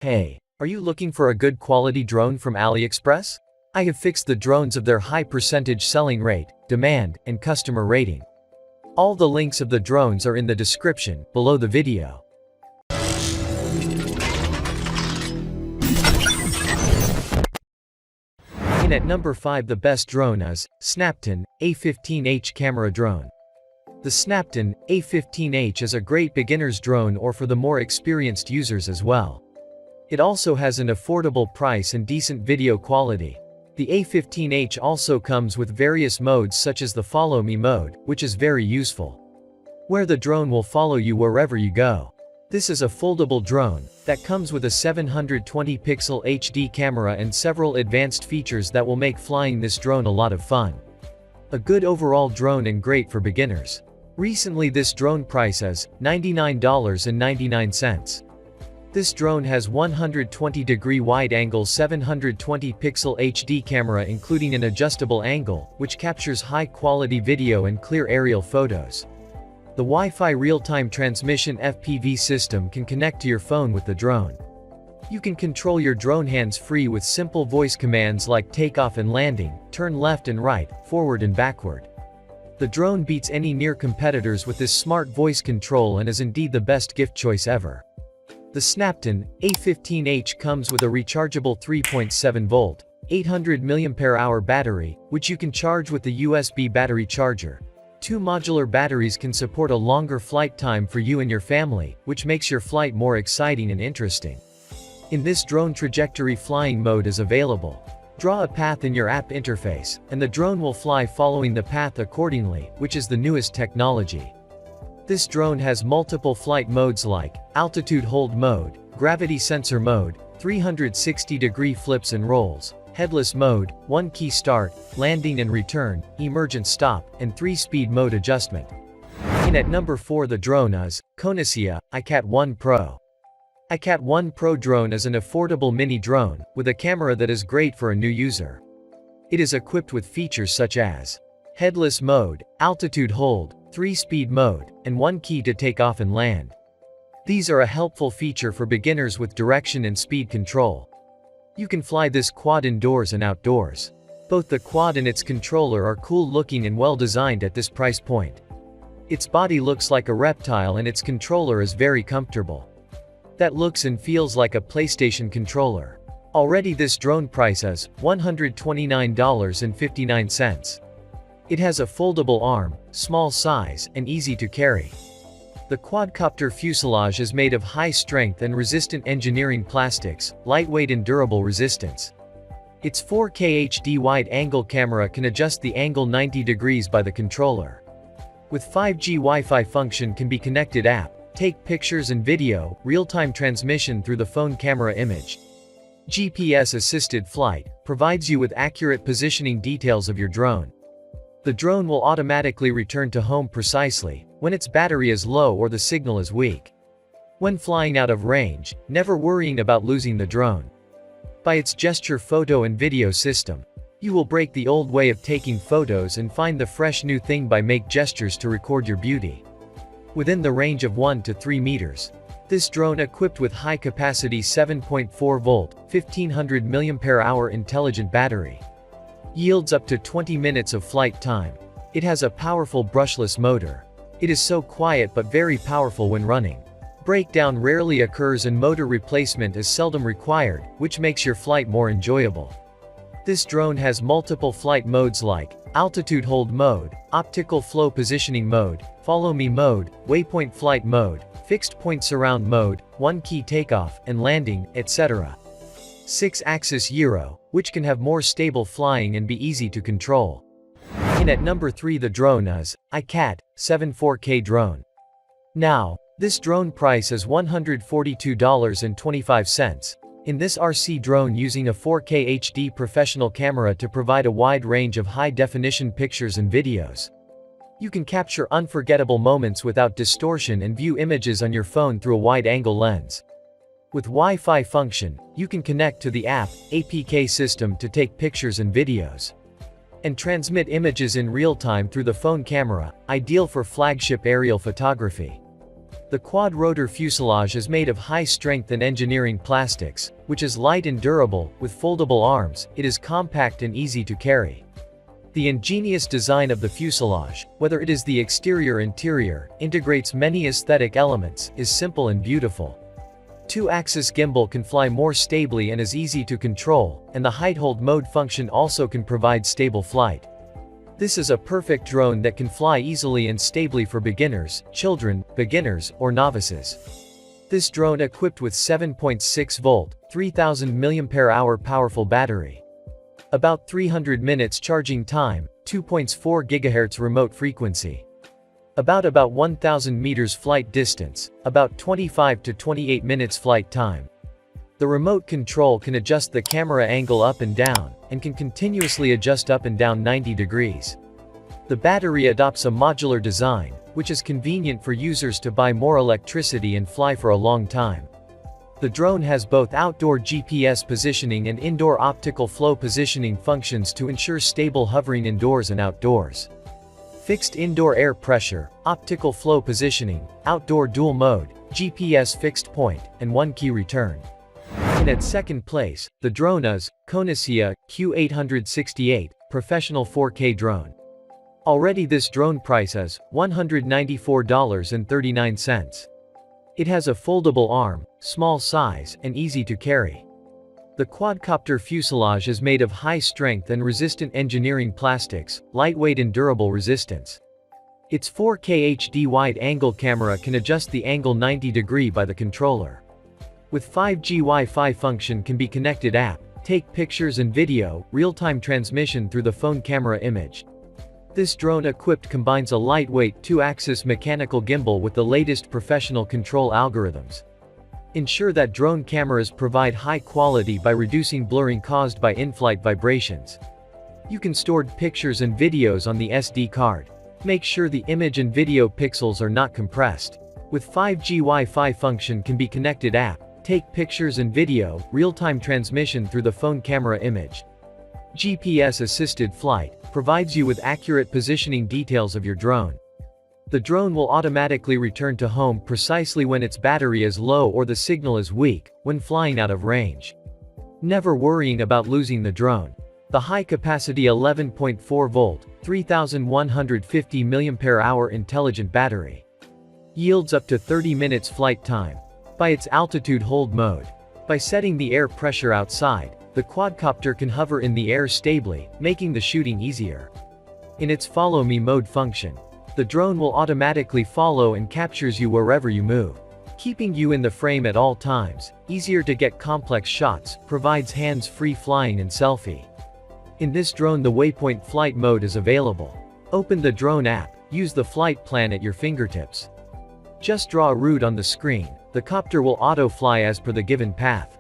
Hey, are you looking for a good quality drone from Aliexpress? I have fixed the drones of their high percentage selling rate, demand, and customer rating. All the links of the drones are in the description below the video. In at number 5, the best drone is Snaptain A15H camera drone. The Snaptain A15H is a great beginner's drone or for the more experienced users as well. It also has an affordable price and decent video quality. The A15H also comes with various modes such as the Follow Me mode, which is very useful, where the drone will follow you wherever you go. This is a foldable drone that comes with a 720-pixel HD camera and several advanced features that will make flying this drone a lot of fun. A good overall drone and great for beginners. Recently this drone price is $99.99. This drone has 120-degree wide-angle 720-pixel HD camera including an adjustable angle, which captures high-quality video and clear aerial photos. The Wi-Fi real-time transmission FPV system can connect to your phone with the drone. You can control your drone hands-free with simple voice commands like takeoff and landing, turn left and right, forward and backward. The drone beats any near competitors with this smart voice control and is indeed the best gift choice ever. The Snaptain A15H comes with a rechargeable 3.7-volt, 800 mAh battery, which you can charge with the USB battery charger. Two modular batteries can support a longer flight time for you and your family, which makes your flight more exciting and interesting. In this drone trajectory flying mode is available. Draw a path in your app interface, and the drone will fly following the path accordingly, which is the newest technology. This drone has multiple flight modes like altitude hold mode, gravity sensor mode, 360-degree flips and rolls, headless mode, one-key start, landing and return, emergent stop, and 3-speed mode adjustment. In at number 4, the drone is Conusea iCat 1 Pro. iCat 1 Pro drone is an affordable mini drone with a camera that is great for a new user. It is equipped with features such as headless mode, altitude hold, 3-speed mode, and one key to take off and land. These are a helpful feature for beginners with direction and speed control. You can fly this quad indoors and outdoors. Both the quad and its controller are cool looking and well designed at this price point. Its body looks like a reptile and its controller is very comfortable. That looks and feels like a PlayStation controller. Already this drone price is $129.59. It has a foldable arm, small size, and easy to carry. The quadcopter fuselage is made of high-strength and resistant engineering plastics, lightweight and durable resistance. Its 4K HD wide-angle camera can adjust the angle 90 degrees by the controller. With 5G Wi-Fi function can be connected app, take pictures and video, real-time transmission through the phone camera image. GPS-assisted flight provides you with accurate positioning details of your drone. The drone will automatically return to home precisely when its battery is low or the signal is weak. When flying out of range, never worrying about losing the drone. By its gesture photo and video system, you will break the old way of taking photos and find the fresh new thing by make gestures to record your beauty. Within the range of 1 to 3 meters. This drone equipped with high-capacity 7.4-volt, 1500 mAh intelligent battery. Yields up to 20 minutes of flight time. It has a powerful brushless motor. It is so quiet but very powerful when running. Breakdown rarely occurs and motor replacement is seldom required, which makes your flight more enjoyable. This drone has multiple flight modes like altitude hold mode, optical flow positioning mode, follow me mode, waypoint flight mode, fixed point surround mode, one-key takeoff and landing, etc. 6-axis gyro, which can have more stable flying and be easy to control. In at number 3, the drone is iCat 7 4K drone. Now, this drone price is $142.25. In this RC drone using a 4K HD professional camera to provide a wide range of high-definition pictures and videos. You can capture unforgettable moments without distortion and view images on your phone through a wide-angle lens. With Wi-Fi function, you can connect to the app, APK system to take pictures and videos. And transmit images in real time through the phone camera, ideal for flagship aerial photography. The quad-rotor fuselage is made of high-strength and engineering plastics, which is light and durable. With foldable arms, it is compact and easy to carry. The ingenious design of the fuselage, whether it is the exterior or interior, integrates many aesthetic elements, is simple and beautiful. Two-axis gimbal can fly more stably and is easy to control, and the height-hold mode function also can provide stable flight. This is a perfect drone that can fly easily and stably for beginners, children, beginners, or novices. This drone equipped with 7.6-volt, 3000 mAh powerful battery. About 300 minutes charging time, 2.4 GHz remote frequency. About 1000 meters flight distance, about 25 to 28 minutes flight time. The remote control can adjust the camera angle up and down, and can continuously adjust up and down 90 degrees. The battery adopts a modular design, which is convenient for users to buy more electricity and fly for a long time. The drone has both outdoor GPS positioning and indoor optical flow positioning functions to ensure stable hovering indoors and outdoors. Fixed indoor air pressure, optical flow positioning, outdoor dual mode, GPS fixed point, and one key return. And at second place, the drone is Conusea Q868, professional 4K drone. Already this drone price is $194.39. It has a foldable arm, small size, and easy to carry. The quadcopter fuselage is made of high-strength and resistant engineering plastics, lightweight and durable resistance. Its 4K HD wide-angle camera can adjust the angle 90 degrees by the controller. With 5G Wi-Fi function can be connected app, take pictures and video, real-time transmission through the phone camera image. This drone equipped combines a lightweight two-axis mechanical gimbal with the latest professional control algorithms. Ensure that drone cameras provide high quality by reducing blurring caused by in-flight vibrations. You can store pictures and videos on the SD card. Make sure the image and video pixels are not compressed. With 5G Wi-Fi function can be connected app, take pictures and video, real-time transmission through the phone camera image. GPS-assisted flight provides you with accurate positioning details of your drone. The drone will automatically return to home precisely when its battery is low or the signal is weak, when flying out of range. Never worrying about losing the drone. The high-capacity 11.4-volt, 3150 mAh intelligent battery yields up to 30 minutes flight time. By its altitude hold mode. By setting the air pressure outside, the quadcopter can hover in the air stably, making the shooting easier. In its follow me mode function, the drone will automatically follow and captures you wherever you move, keeping you in the frame at all times, easier to get complex shots, provides hands-free flying and selfie. In this drone the waypoint flight mode is available. Open the drone app, use the flight plan at your fingertips. Just draw a route on the screen, the copter will auto-fly as per the given path.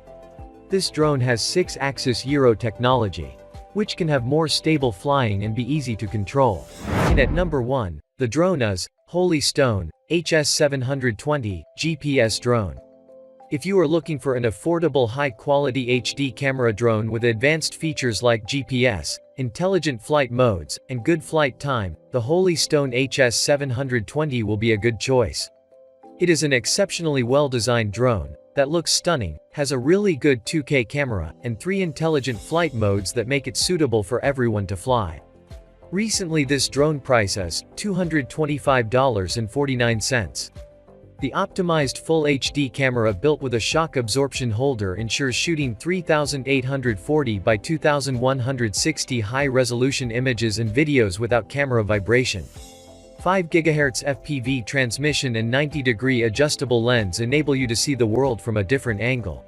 This drone has 6-axis gyro technology, which can have more stable flying and be easy to control. And at number 1, the drone is Holy Stone HS720 GPS drone. If you are looking for an affordable high-quality HD camera drone with advanced features like GPS, intelligent flight modes, and good flight time, the Holy Stone HS720 will be a good choice. It is an exceptionally well-designed drone that looks stunning, has a really good 2K camera, and 3 intelligent flight modes that make it suitable for everyone to fly. Recently this drone price is $225.49. The optimized Full HD camera built with a shock absorption holder ensures shooting 3840 by 2160 high-resolution images and videos without camera vibration. 5 GHz FPV transmission and 90-degree adjustable lens enable you to see the world from a different angle.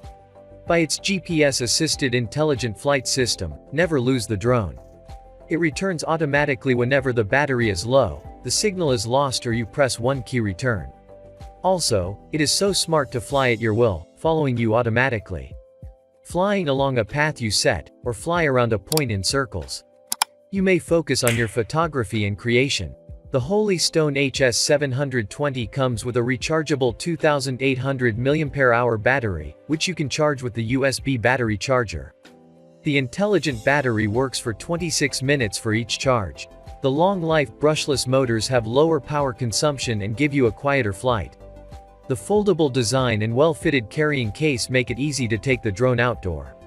By its GPS-assisted intelligent flight system, never lose the drone. It returns automatically whenever the battery is low, the signal is lost or you press one key return. Also, it is so smart to fly at your will, following you automatically. Flying along a path you set, or fly around a point in circles. You may focus on your photography and creation. The Holy Stone HS720 comes with a rechargeable 2800 mAh battery, which you can charge with the USB battery charger. The intelligent battery works for 26 minutes for each charge. The long-life brushless motors have lower power consumption and give you a quieter flight. The foldable design and well-fitted carrying case make it easy to take the drone outdoor.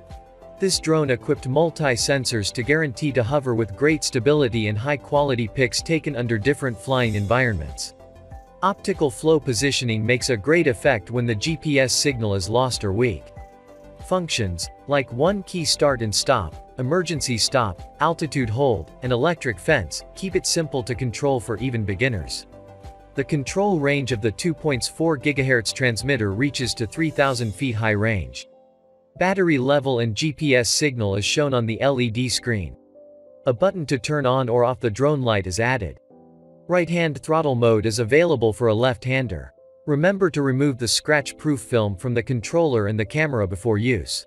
This drone equipped multi-sensors to guarantee to hover with great stability and high-quality pics taken under different flying environments. Optical flow positioning makes a great effect when the GPS signal is lost or weak. Functions, like one-key start and stop, emergency stop, altitude hold, and electric fence, keep it simple to control for even beginners. The control range of the 2.4 GHz transmitter reaches to 3,000 feet high range. Battery level and GPS signal is shown on the LED screen. A button to turn on or off the drone light is added. Right-hand throttle mode is available for a left-hander. Remember to remove the scratch-proof film from the controller and the camera before use.